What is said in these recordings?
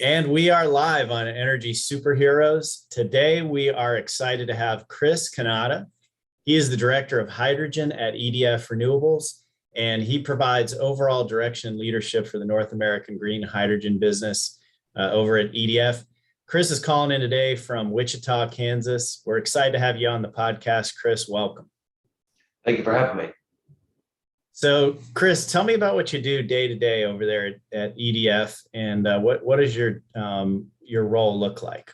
And we are live on Energy Superheroes. Today, we are excited to have Chris Cannata. He is the Director of Hydrogen at EDF Renewables, and he provides overall direction and leadership for the North American green hydrogen business over at EDF. Chris is calling in today from Wichita, Kansas. We're excited to have you on the podcast. Chris, welcome. Thank you for having me. So, Chris, tell me about what you do day to day over there at EDF, and what does your role look like?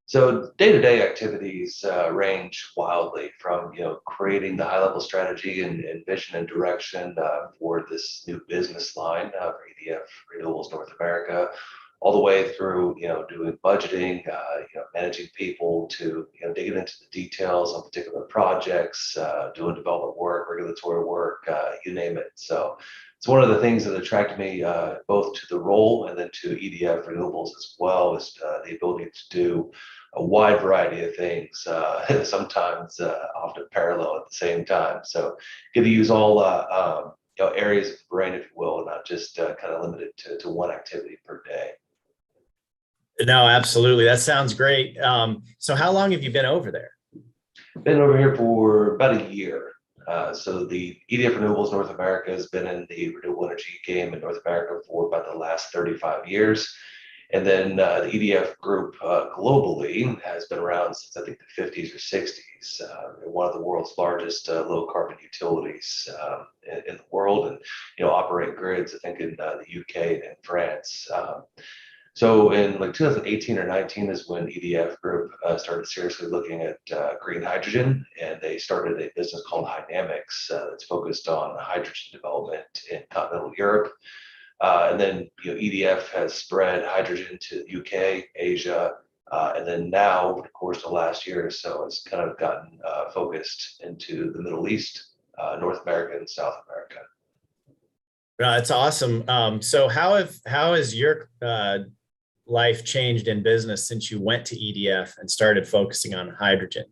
So, day-to-day activities range wildly from creating the high-level strategy and vision and direction for this new business line for EDF Renewables North America, all the way through doing budgeting, managing people, to digging into the details on particular projects, doing development work, regulatory work, you name it. So it's one of the things that attracted me both to the role and then to EDF Renewables as well, is the ability to do a wide variety of things, sometimes often parallel at the same time. So get to use all areas of the brain, if you will, and not just kind of limited to one activity per day. No, absolutely. That sounds great. So how long have you been over there? Been over here for about a year. So the EDF Renewables North America has been in the renewable energy game in North America for about the last 35 years. And then the EDF group globally has been around since I think the 50s or 60s. They're one of the world's largest low carbon utilities in the world, and operate grids, I think, in the UK and France. So in like 2018 or 19 is when EDF Group started seriously looking at green hydrogen, and they started a business called Hynamics that's focused on hydrogen development in continental Europe. And then EDF has spread hydrogen to the UK, Asia, and then now, over the course of the last year or so, it's kind of gotten focused into the Middle East, North America, and South America. That's awesome. So how has your life changed in business since you went to EDF and started focusing on hydrogen?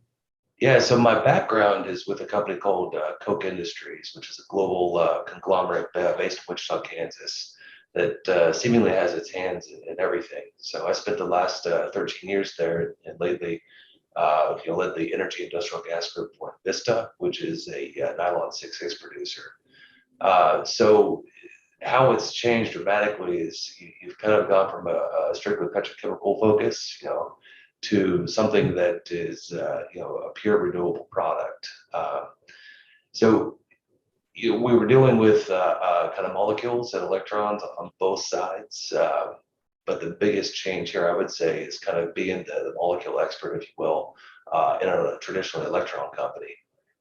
Yeah, so my background is with a company called Koch Industries, which is a global conglomerate based in Wichita, Kansas, that seemingly has its hands in everything. So I spent the last 13 years there, and lately led the energy industrial gas group for Vista, which is a nylon 6/6 producer. So how it's changed dramatically is you've kind of gone from a strictly petrochemical focus, to something that is, a pure renewable product. So we were dealing with kind of molecules and electrons on both sides. But the biggest change here, I would say, is kind of being the molecule expert, if you will, in a traditional electron company,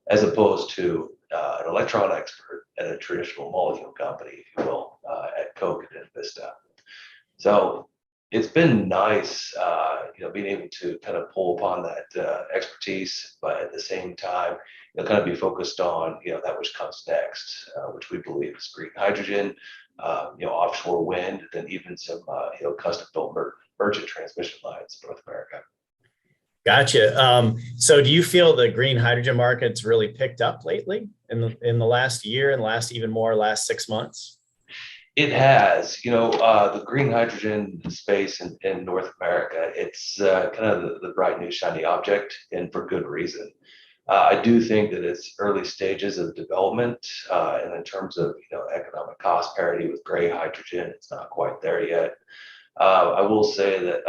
as opposed to an electron expert at a traditional molecule company, if you will, at Koch and Vista. So it's been nice, being able to kind of pull upon that expertise, but at the same time, kind of be focused on that which comes next, which we believe is green hydrogen, offshore wind, then even some custom-built merchant transmission lines in North America. Gotcha. So do you feel the green hydrogen market's really picked up lately in the last year, and last 6 months? It has. The green hydrogen space in North America, it's kind of the bright new shiny object, and for good reason. I do think that it's early stages of development, and in terms of economic cost parity with gray hydrogen, it's not quite there yet. I will say that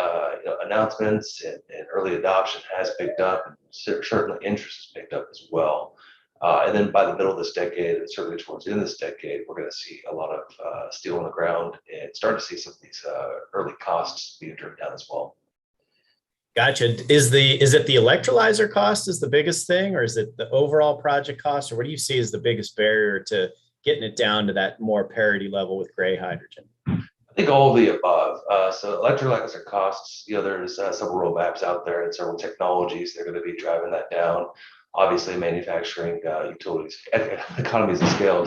announcements and early adoption has picked up, and certainly interest has picked up as well. And then by the middle of this decade, and certainly towards the end of this decade, we're going to see a lot of steel on the ground and start to see some of these early costs being driven down as well. Gotcha. Is it the electrolyzer cost is the biggest thing, or is it the overall project cost, or what do you see as the biggest barrier to getting it down to that more parity level with gray hydrogen? I think all of the above. So electrolyzer costs, there's several roadmaps out there and several technologies that are going to be driving that down. Obviously, manufacturing utilities, economies of scale,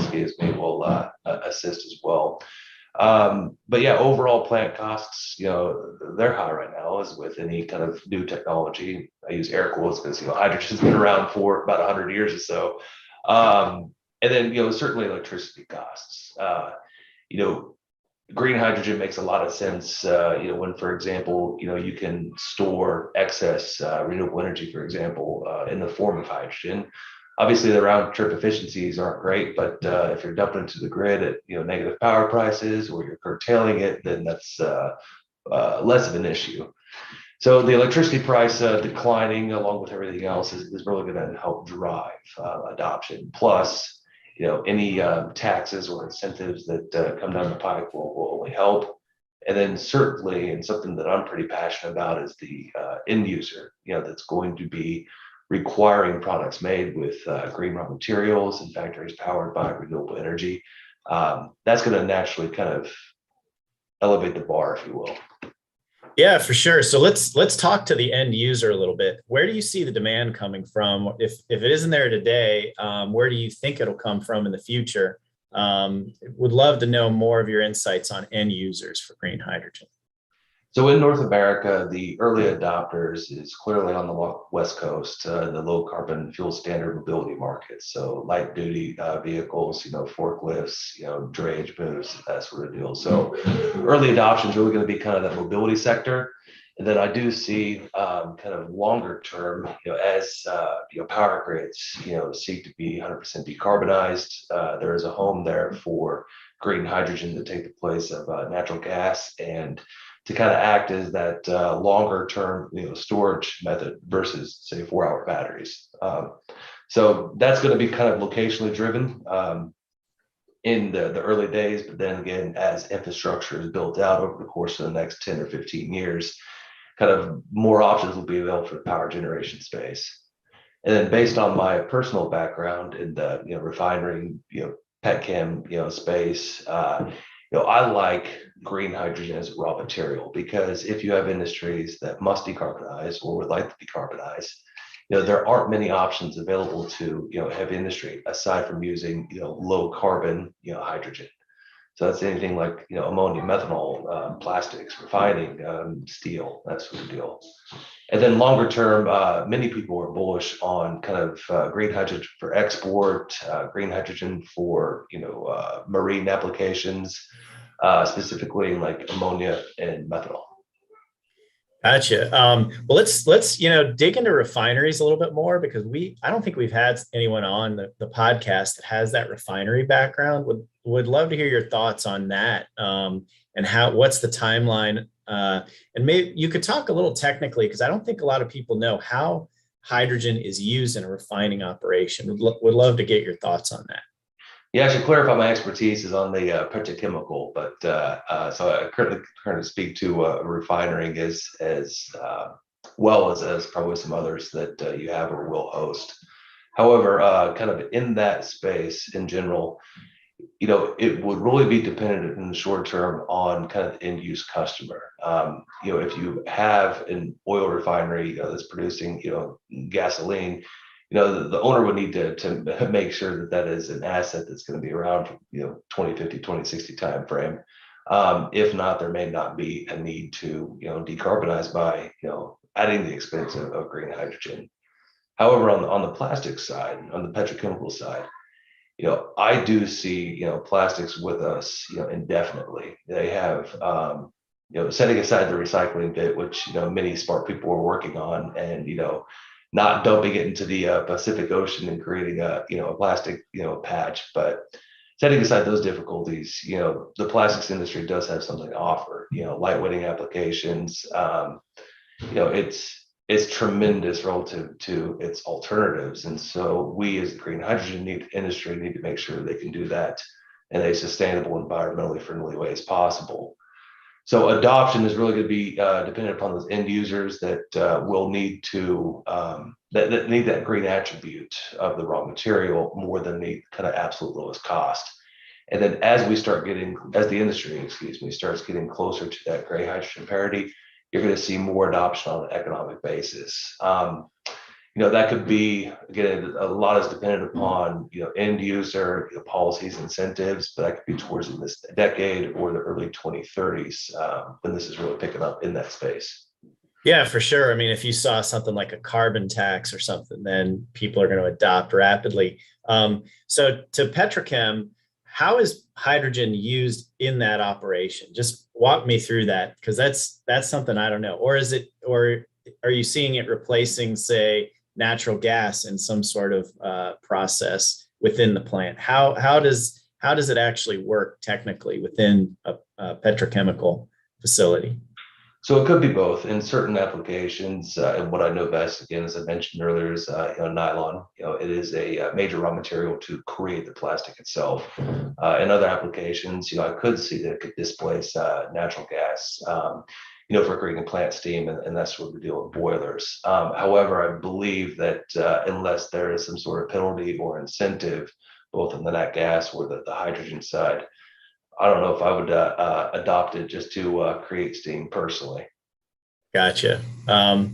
will assist as well. But yeah, overall plant costs, they're high right now, as with any kind of new technology. I use air quotes because hydrogen's been around for about 100 years or so. And then certainly electricity costs. green hydrogen makes a lot of sense, when, for example, you can store excess renewable energy, for example, in the form of hydrogen. Obviously, the round trip efficiencies aren't great, but if you're dumping into the grid at negative power prices, or you're curtailing it, then that's less of an issue. So the electricity price declining along with everything else is really going to help drive adoption. Plus, any taxes or incentives that come down the pipe will only help. And then certainly, and something that I'm pretty passionate about, is the end user, that's going to be requiring products made with green raw materials and factories powered by renewable energy. That's going to naturally kind of elevate the bar, if you will. Yeah, for sure. So let's talk to the end user a little bit. Where do you see the demand coming from? If it isn't there today, where do you think it'll come from in the future? Would love to know more of your insights on end users for green hydrogen. So in North America, the early adopters is clearly on the West Coast, the low carbon fuel standard mobility market. So light duty vehicles, forklifts, drayage moves, that sort of deal. So early adoption is really going to be kind of that mobility sector. And then I do see kind of longer term, as power grids, seek to be 100% decarbonized. There is a home there for green hydrogen to take the place of natural gas, and to kind of act as that longer term, storage method versus, say, 4-hour batteries. So that's going to be kind of locationally driven in the early days, but then again, as infrastructure is built out over the course of the next 10 or 15 years, kind of more options will be available for the power generation space. And then based on my personal background in the refinery, petrochem, space, I like green hydrogen as a raw material, because if you have industries that must decarbonize or would like to decarbonize, there aren't many options available to heavy industry aside from using low carbon hydrogen. So that's anything like ammonia, methanol, plastics, refining, steel, that sort of deal. And then longer term, many people are bullish on kind of green hydrogen for export, green hydrogen for marine applications, specifically like ammonia and methanol. Gotcha. Well, let's dig into refineries a little bit more, because I don't think we've had anyone on the podcast that has that refinery background. Would love to hear your thoughts on that, and what's the timeline, and maybe you could talk a little technically, because I don't think a lot of people know how hydrogen is used in a refining operation. Would love to get your thoughts on that. Yeah, I should clarify my expertise is on the petrochemical, but so I currently speak to refinery as well as probably some others that you have or will host. However, kind of in that space in general, it would really be dependent in the short term on kind of the end use customer. If you have an oil refinery that's producing gasoline, the owner would need to make sure that that is an asset that's going to be around for 2050, 2060 time frame. If not, there may not be a need to decarbonize by adding the expense of green hydrogen. However, on the plastic side, on the petrochemical side, I do see plastics with us indefinitely. They have setting aside the recycling bit, which many smart people are working on, and not dumping it into the Pacific Ocean and creating a plastic patch. But setting aside those difficulties, the plastics industry does have something to offer. Lightweighting applications. It's tremendous relative to its alternatives, and so we as the green hydrogen industry need to make sure they can do that in a sustainable, environmentally friendly way as possible. So adoption is really going to be dependent upon those end users that will need to that need that green attribute of the raw material more than the kind of absolute lowest cost. And then as the industry, starts getting closer to that gray hydrogen parity, you're going to see more adoption on an economic basis. That could be, again, a lot is dependent upon end user policies, incentives, but that could be towards in this decade or the early 2030s when this is really picking up in that space. Yeah, for sure. I mean, if you saw something like a carbon tax or something, then people are going to adopt rapidly. So to petrochem, how is hydrogen used in that operation? Just walk me through that, because that's something I don't know. Or are you seeing it replacing, say, natural gas in some sort of process within the plant? How does it actually work technically within a petrochemical facility? So it could be both in certain applications. And what I know best, again, as I mentioned earlier, is nylon. It is a major raw material to create the plastic itself. In other applications, I could see that it could displace natural gas. For creating plant steam, and that's what we deal with boilers. However, I believe that unless there is some sort of penalty or incentive, both on the nat gas or the hydrogen side, I don't know if I would adopt it just to create steam personally. Gotcha. All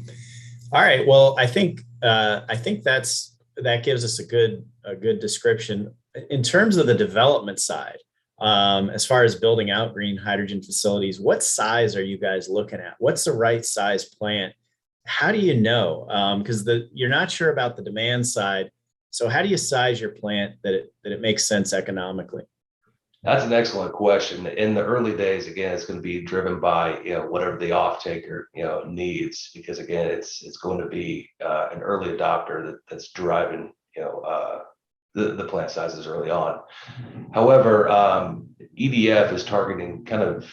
right. Well, I think that gives us a good description in terms of the development side. As far as building out green hydrogen facilities, what size are you guys looking at? What's the right size plant? How do you know? Because you're not sure about the demand side. So how do you size your plant that it makes sense economically? That's an excellent question. In the early days, again, it's going to be driven by whatever the off taker needs, because again, it's going to be an early adopter that's driving the plant sizes early on. However, EDF is targeting kind of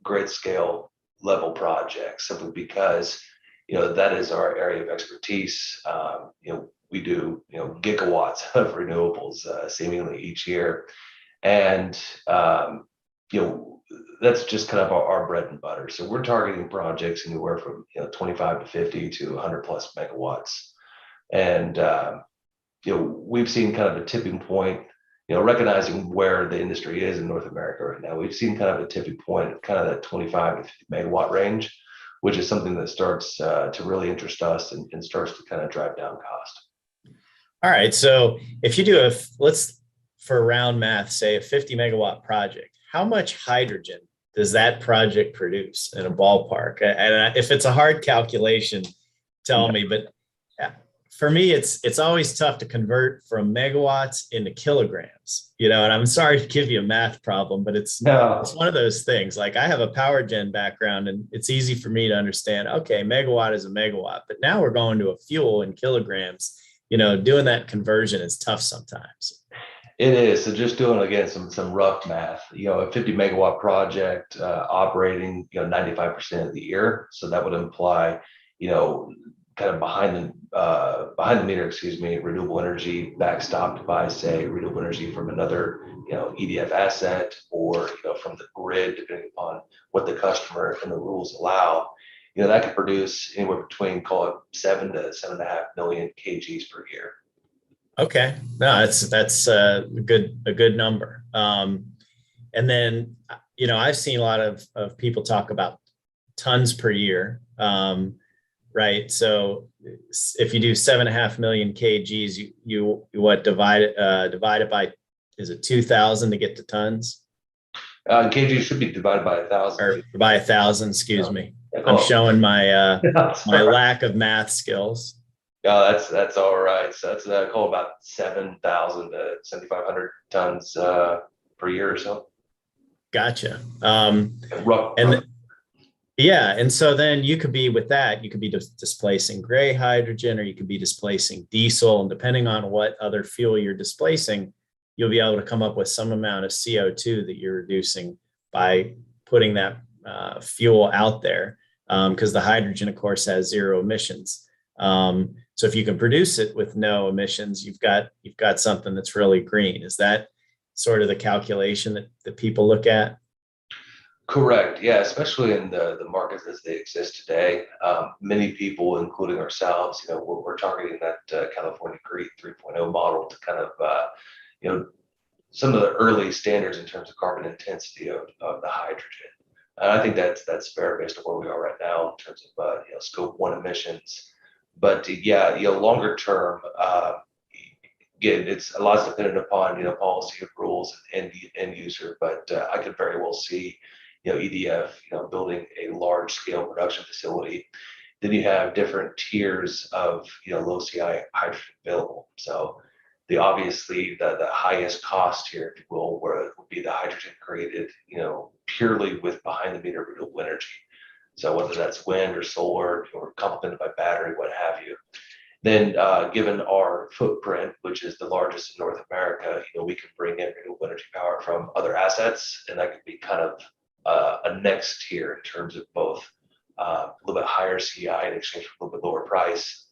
grid scale level projects simply because that is our area of expertise. We do gigawatts of renewables seemingly each year. And that's just kind of our bread and butter. So we're targeting projects anywhere from 25 to 50 to 100 plus megawatts. And we've seen kind of a tipping point. Recognizing where the industry is in North America right now, we've seen kind of a tipping point at kind of that 25 to 50 megawatt range, which is something that starts to really interest us and starts to kind of drive down cost. All right. So if you do for round math, say a 50 megawatt project, how much hydrogen does that project produce in a ballpark? And if it's a hard calculation, tell me. But for me, it's always tough to convert from megawatts into kilograms. And I'm sorry to give you a math problem, but it's one of those things. Like, I have a power gen background, and it's easy for me to understand, okay, megawatt is a megawatt, but now we're going to a fuel in kilograms. Doing that conversion is tough sometimes. It is. So just doing, again, some rough math, a 50 megawatt project operating, 95% of the year. So that would imply, kind of behind the meter, renewable energy backstopped by, say, renewable energy from another, EDF asset, or, from the grid, depending upon what the customer and the rules allow. That could produce anywhere between, call it 7 to 7.5 million kgs per year. Okay, no, that's a good number. And then, I've seen a lot of people talk about tons per year, right? So if you do 7.5 million kgs, you divide it by, is it 2,000 to get to tons? Kgs should be divided by 1,000. Or by 1,000, excuse me. I'm showing my my lack of math skills. No, that's all right. So that's call about 7,000 to 7,500 tons per year or so. Gotcha. Rough. And so then you could be displacing gray hydrogen, or you could be displacing diesel, and depending on what other fuel you're displacing, you'll be able to come up with some amount of CO2 that you're reducing by putting that fuel out there, because the hydrogen, of course, has zero emissions. So if you can produce it with no emissions, you've got something that's really green. Is that sort of the calculation that people look at? Correct. Yeah, especially in the markets as they exist today. Many people, including ourselves, we're targeting that California GREET 3.0 model to kind of, some of the early standards in terms of carbon intensity of the hydrogen. And I think that's fair based on where we are right now in terms of scope 1 emissions. But longer term, again, it's a lot's dependent upon policy rules and end user. But I could very well see EDF building a large scale production facility. Then you have different tiers of low CI hydrogen available. So obviously the highest cost here, if you will, where it would be the hydrogen created, purely with behind the meter renewable energy. So whether that's wind or solar or complemented by battery, what have you. Then, given our footprint, which is the largest in North America, we can bring in renewable energy power from other assets, and that could be kind of a next tier in terms of both a little bit higher CI in exchange for a little bit lower price.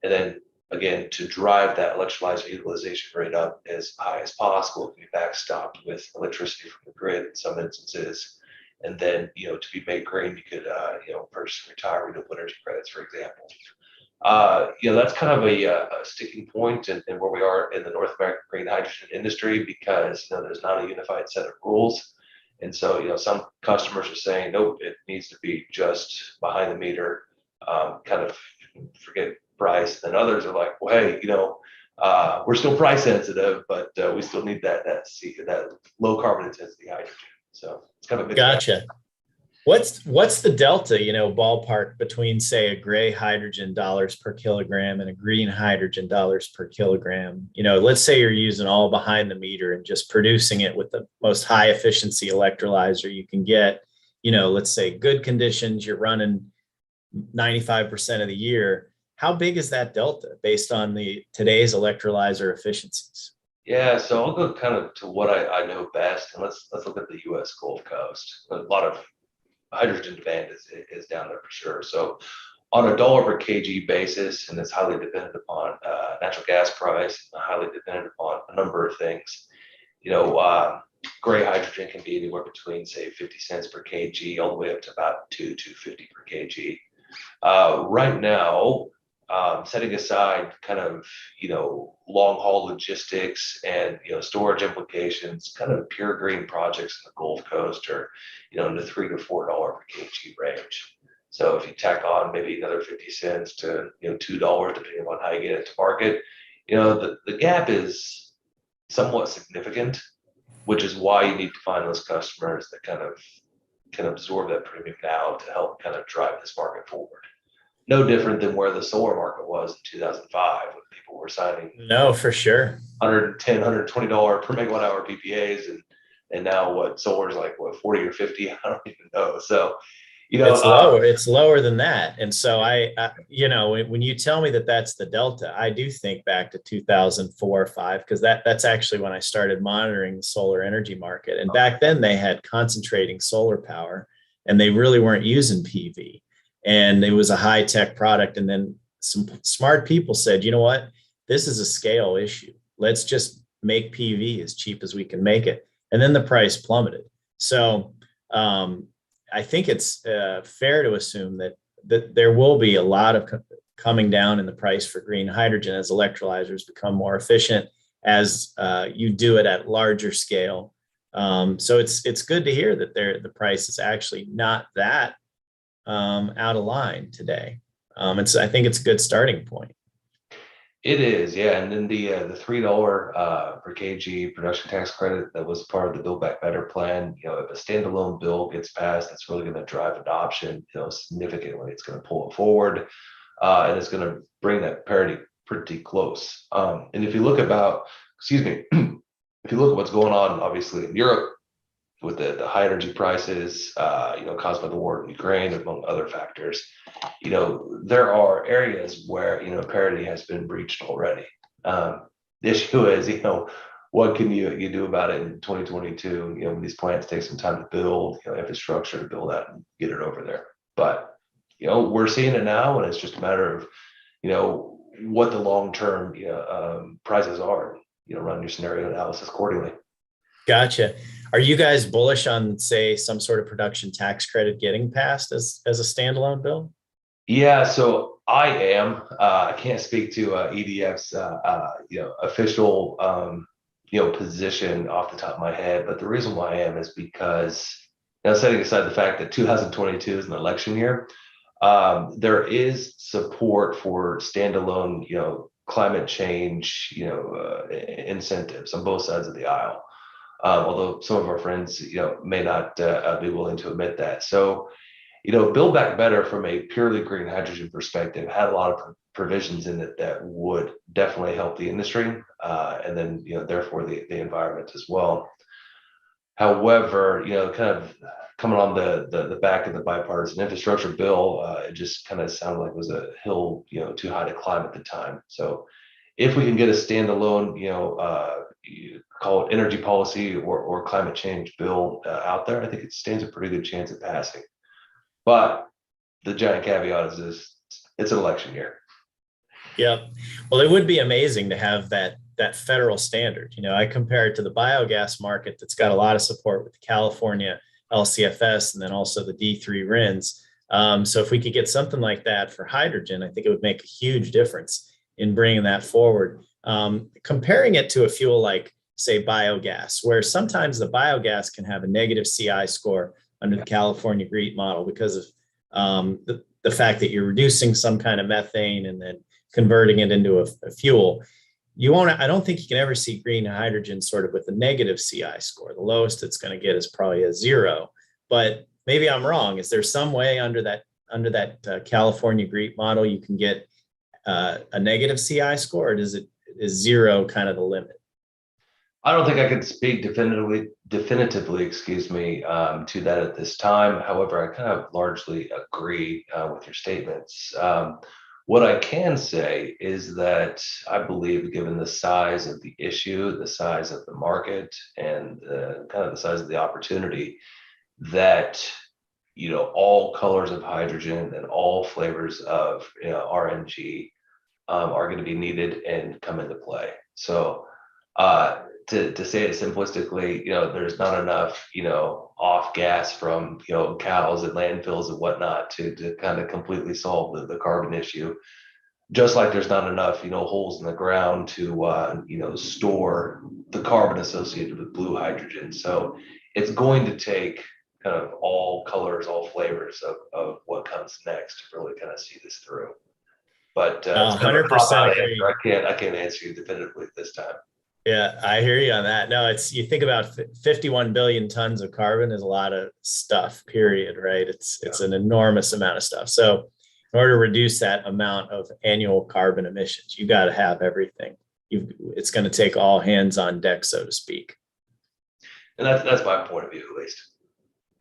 And then again, to drive that electrolyzer utilization rate up as high as possible, it can be backstopped with electricity from the grid in some instances. And then, to be made green, you could, purchase and retire renewable energy credits, for example. That's kind of a sticking point in where we are in the North American green hydrogen industry, because there's not a unified set of rules. And so, some customers are saying, nope, it needs to be just behind the meter, kind of forget price. And others are like, well, hey, we're still price sensitive, but we still need that low carbon intensity hydrogen. So it's kind of a mixed bag. Gotcha. What's the delta, ballpark between, say, a gray hydrogen dollars per kilogram and a green hydrogen dollars per kilogram? Let's say you're using all behind the meter and just producing it with the most high efficiency electrolyzer you can get. Let's say good conditions, you're running 95% of the year. How big is that delta based on today's electrolyzer efficiencies? Yeah, so I'll go kind of to what I know best, and let's look at the U.S. Gulf Coast. A lot of hydrogen demand is down there for sure. So on a dollar per kg basis, and it's highly dependent upon natural gas price, and highly dependent upon a number of things. Gray hydrogen can be anywhere between, say, 50 cents per kg all the way up to about $2.50 per kg. Right now, setting aside kind of long haul logistics and storage implications, kind of pure green projects in the Gulf Coast are in the $3 to $4 per kg range. So if you tack on maybe another 50 cents to $2, depending on how you get it to market, the gap is somewhat significant, which is why you need to find those customers that kind of can absorb that premium now to help kind of drive this market forward. No different than where the solar market was in 2005, when people were signing No, for sure. $110, $120 per megawatt hour PPAs, and now what solar is like, what, 40 or 50? I don't even know. So, it's lower than that. And so when you tell me that that's the delta, I do think back to 2004 or 5, because that's actually when I started monitoring the solar energy market. And back then they had concentrating solar power, and they really weren't using PV. And it was a high tech product. And then some smart people said, you know what, this is a scale issue. Let's just make PV as cheap as we can make it. And then the price plummeted. So I think it's fair to assume that there will be a lot of coming down in the price for green hydrogen as electrolyzers become more efficient, as you do it at larger scale. So it's good to hear that the price is actually not that out of line today. I think it's a good starting point. It is, yeah. And then the $3 per kg production tax credit that was part of the Build Back Better plan. If a standalone bill gets passed, that's really going to drive adoption, significantly. It's going to pull it forward, and it's going to bring that parity pretty close. And if you look if you look at what's going on, obviously in Europe, with the high energy prices, caused by the war in Ukraine, among other factors, there are areas where, parity has been breached already. The issue is, what can you do about it in 2022, when these plants take some time to build, infrastructure to build out and get it over there. But, we're seeing it now, and it's just a matter of, what the long-term prices are, run your scenario analysis accordingly. Gotcha. Are you guys bullish on, say, some sort of production tax credit getting passed as a standalone bill? Yeah, so I am. I can't speak to EDF's official position off the top of my head, but the reason why I am is because, setting aside the fact that 2022 is an election year, there is support for standalone climate change incentives on both sides of the aisle. Although some of our friends, may not be willing to admit that. So, Build Back Better from a purely green hydrogen perspective had a lot of provisions in it that would definitely help the industry, and then therefore the environment as well. However, kind of coming on the back of the bipartisan infrastructure bill, it just kind of sounded like it was a hill, too high to climb at the time. So if we can get a standalone, you call it energy policy or climate change bill out there, I think it stands a pretty good chance of passing. But the giant caveat is this: it's an election year. Yep. Well, it would be amazing to have that federal standard. I compare it to the biogas market that's got a lot of support with the California LCFS and then also the D3 RINs. So if we could get something like that for hydrogen, I think it would make a huge difference in bringing that forward. Comparing it to a fuel like, say, biogas, where sometimes the biogas can have a negative CI score under the California GREET model because of the fact that you're reducing some kind of methane and then converting it into a fuel. I don't think you can ever see green hydrogen sort of with a negative CI score. The lowest it's going to get is probably a 0. But maybe I'm wrong. Is there some way under that California GREET model you can get a negative CI score, or is 0 kind of the limit? I don't think I could speak definitively, to that at this time. However, I kind of largely agree with your statements. What I can say is that I believe, given the size of the issue, the size of the market, and kind of the size of the opportunity, that all colors of hydrogen and all flavors of RNG are going to be needed and come into play. So to say it simplistically, there's not enough off gas from cows and landfills and whatnot to kind of completely solve the carbon issue. Just like there's not enough holes in the ground to store the carbon associated with blue hydrogen. So it's going to take kind of all colors, all flavors of what comes next to really kind of see this through. But it's kind of a 100% agree. I can't answer you definitively this time. Yeah, I hear you on that. No, you think about 51 billion tons of carbon is a lot of stuff, period, right? It's an enormous amount of stuff. So in order to reduce that amount of annual carbon emissions, you got to have everything. It's going to take all hands on deck, so to speak. And that's my point of view, at least.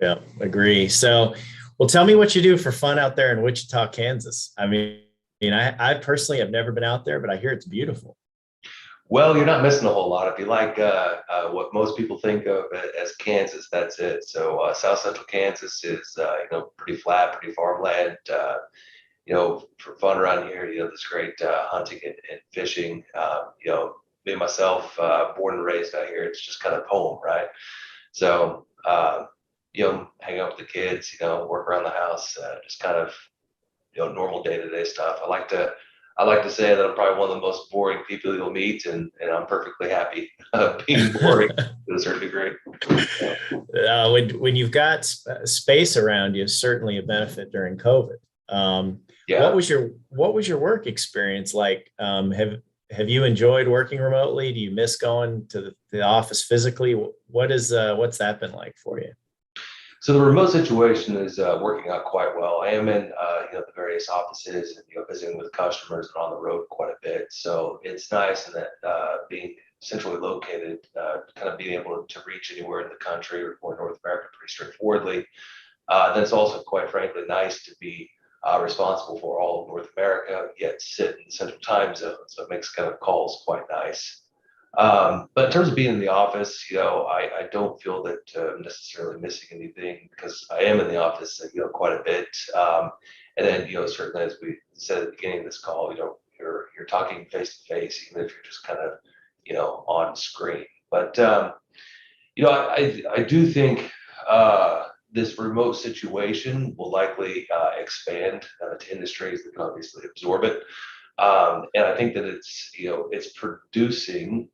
Yeah, agree. So, well, tell me what you do for fun out there in Wichita, Kansas. I personally have never been out there, but I hear it's beautiful. Well, you're not missing a whole lot. If you like what most people think of as Kansas, that's it. So South Central Kansas is pretty flat, pretty farmland. For fun around here, there's great hunting and fishing. Me myself, born and raised out here, it's just kind of home, right? So hang out with the kids, work around the house, just kind of normal day-to-day stuff. I like to say that I'm probably one of the most boring people you'll meet, and I'm perfectly happy being boring to a certain degree. When you've got space around you, certainly a benefit during COVID. What was your work experience like? Have you enjoyed working remotely? Do you miss going to the office physically? What's that been like for you? So the remote situation is working out quite well. I am in the various offices and visiting with customers and on the road quite a bit. So it's nice in that being centrally located, kind of being able to reach anywhere in the country or North America pretty straightforwardly. Then it's also quite frankly nice to be responsible for all of North America, yet sit in the central time zone. So it makes kind of calls quite nice. But in terms of being in the office, I don't feel that I'm necessarily missing anything because I am in the office, quite a bit. And then, certainly as we said at the beginning of this call, you're talking face to face, even if you're just kind of, on screen. But, I do think this remote situation will likely expand to industries that can obviously absorb it. And I think that it's producing,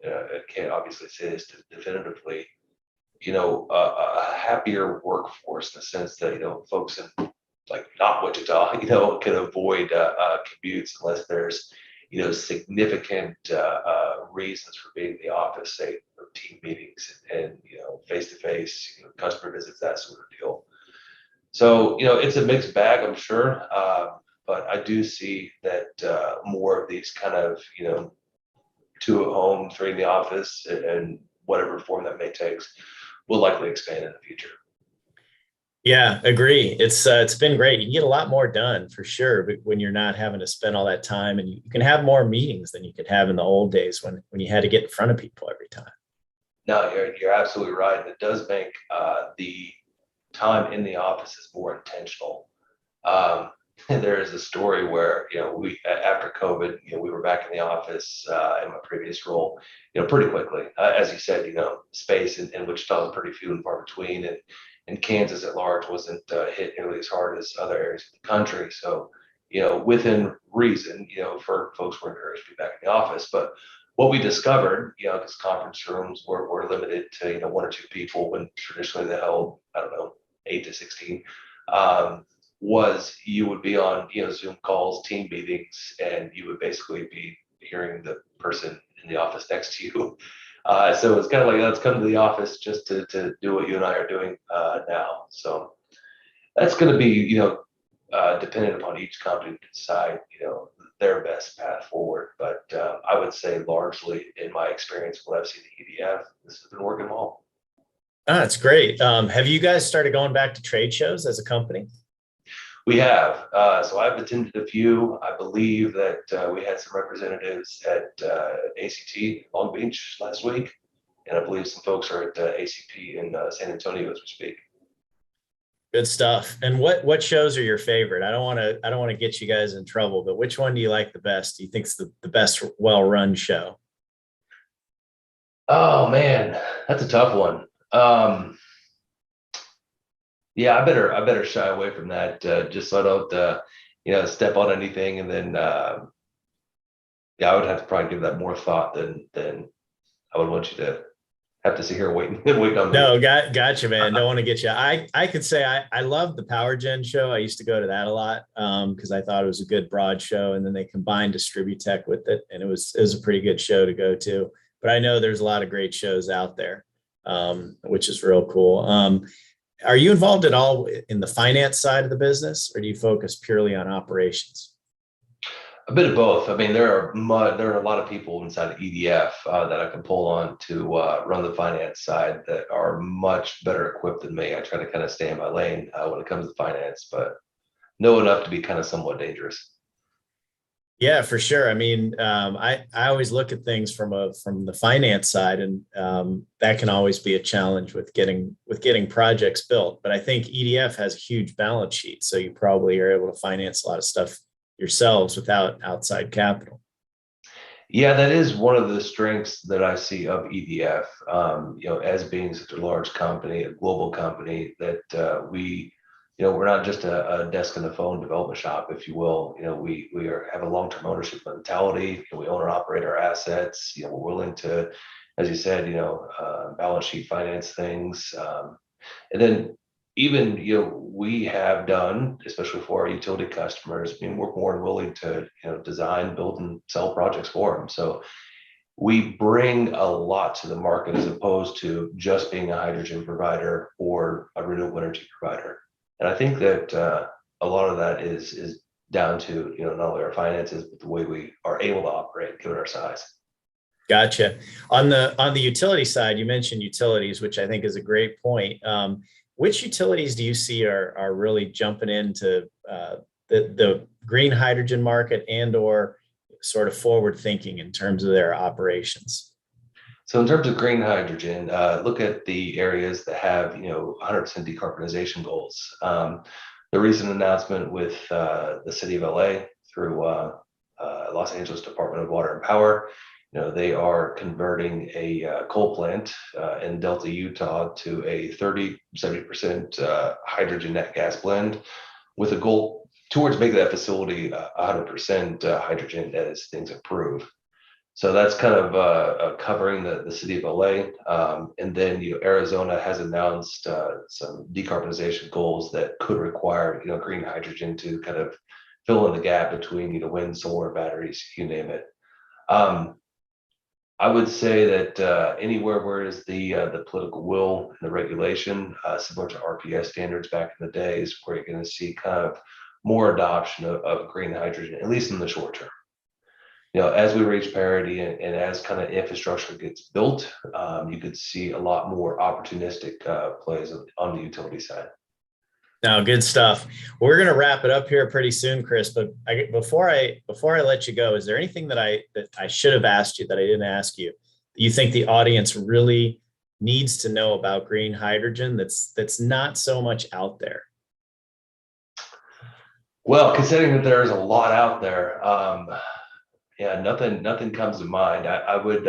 I can't obviously say this definitively, a happier workforce in the sense that, folks in like not Wichita, can avoid commutes unless there's, significant reasons for being in the office, say team meetings and face-to-face, customer visits, that sort of deal. So, it's a mixed bag, I'm sure. But I do see that more of these kind of, two at home, three in the office, and whatever form that may take will likely expand in the future. Yeah, agree. It's been great. You can get a lot more done for sure, but when you're not having to spend all that time, and you can have more meetings than you could have in the old days when you had to get in front of people every time. No, you're absolutely right. And it does make the time in the office is more intentional. Um, there is a story where, we after COVID, we were back in the office in my previous role, pretty quickly. As you said, space in Wichita was pretty few and far between, and Kansas at large wasn't hit nearly as hard as other areas of the country. So, within reason, for folks were encouraged to be back in the office. But what we discovered, because conference rooms were limited to, one or two people when traditionally they held, I don't know, 8 to 16. Was you would be on Zoom calls, team meetings, and you would basically be hearing the person in the office next to you. So it's kind of like, let's come to the office just to do what you and I are doing now. So that's going to be dependent upon each company to decide their best path forward. But I would say largely, in my experience, what I've seen at EDF, this has been working well. Ah, that's great. Have you guys started going back to trade shows as a company? We have. So I've attended a few. I believe that we had some representatives at ACT Long Beach last week, and I believe some folks are at ACP in San Antonio as we speak. Good stuff. And what shows are your favorite? I don't want to get you guys in trouble, but which one do you like the best? Do you think's the best well-run show? Oh man, that's a tough one. Yeah, I better shy away from that just so I don't step on anything, and then yeah, I would have to probably give that more thought than I would want you to have to sit here waiting waiting on me. No, gotcha, man. Don't want to get you. I could say I love the Power Gen show. I used to go to that a lot because I thought it was a good broad show, and then they combined Distributech with it, and it was a pretty good show to go to. But I know there's a lot of great shows out there, which is real cool. Are you involved at all in the finance side of the business, or do you focus purely on operations? A bit of both. I mean, there are a lot of people inside of EDF that I can pull on to run the finance side that are much better equipped than me. I try to kind of stay in my lane when it comes to finance, but know enough to be kind of somewhat dangerous. Yeah, for sure. I mean, I always look at things from the finance side, and that can always be a challenge with getting projects built. But I think EDF has a huge balance sheet, so you probably are able to finance a lot of stuff yourselves without outside capital. Yeah, that is one of the strengths that I see of EDF. As being such a large company, a global company, that we're not just a desk and a phone development shop, if you will. Have a long-term ownership mentality. We own and operate our assets. We're willing to, as you said, balance sheet finance things. And then even we have done, especially for our utility customers, I mean, we're more than willing to design, build, and sell projects for them. So we bring a lot to the market as opposed to just being a hydrogen provider or a renewable energy provider. And I think that a lot of that is down to not only our finances but the way we are able to operate given our size. Gotcha. On the utility side, you mentioned utilities, which I think is a great point. Which utilities do you see are really jumping into the green hydrogen market and or sort of forward thinking in terms of their operations? So in terms of green hydrogen, look at the areas that have 100% decarbonization goals. The recent announcement with the city of LA through Los Angeles Department of Water and Power, they are converting a coal plant in Delta, Utah to a 70% hydrogen net gas blend with a goal towards making that facility 100% hydrogen as things improve. So that's kind of covering the city of LA. And then Arizona has announced some decarbonization goals that could require green hydrogen to kind of fill in the gap between wind, solar, batteries, you name it. Um, I would say that anywhere where is the political will and the regulation, similar to RPS standards back in the day, is where you're going to see kind of more adoption of green hydrogen, at least in the short term. As we reach parity and as kind of infrastructure gets built, you could see a lot more opportunistic plays on the utility side. No, good stuff. We're going to wrap it up here pretty soon, Chris. But before I let you go, is there anything that I should have asked you that I didn't ask you? You think the audience really needs to know about green hydrogen that's not so much out there? Well, considering that there's a lot out there, yeah, nothing comes to mind. I would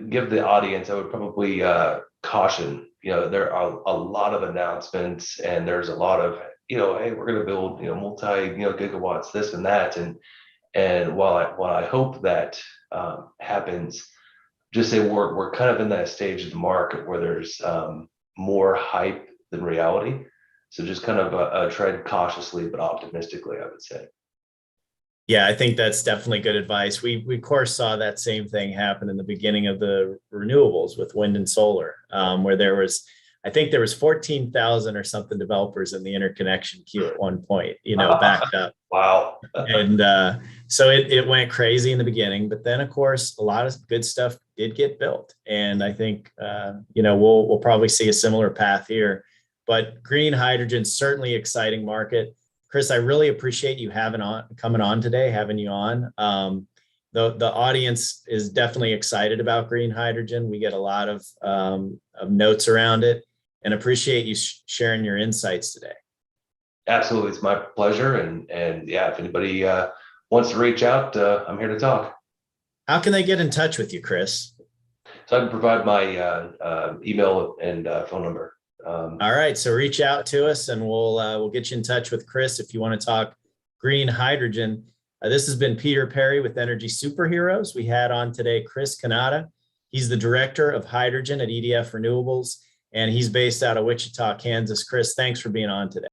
give the audience, I would probably caution. There are a lot of announcements, and there's a lot of, hey, we're going to build, multi, gigawatts, this and that, and while I hope that happens, just say we're kind of in that stage of the market where there's more hype than reality. So just kind of tread cautiously but optimistically, I would say. Yeah, I think that's definitely good advice. We of course saw that same thing happen in the beginning of the renewables with wind and solar, where I think there was 14,000 or something developers in the interconnection queue at one point, backed up. Wow. And so it went crazy in the beginning, but then of course a lot of good stuff did get built, and I think we'll probably see a similar path here. But green hydrogen, certainly exciting market. Chris, I really appreciate you coming on today, having you on. The audience is definitely excited about green hydrogen. We get a lot of notes around it, and appreciate you sharing your insights today. Absolutely, it's my pleasure. And yeah, if anybody wants to reach out, I'm here to talk. How can they get in touch with you, Chris? So I can provide my email and phone number. All right, so reach out to us, and we'll get you in touch with Chris if you want to talk green hydrogen. This has been Peter Perry with Energy Superheroes. We had on today Chris Cannata. He's the director of hydrogen at EDF Renewables, and he's based out of Wichita, Kansas. Chris, thanks for being on today.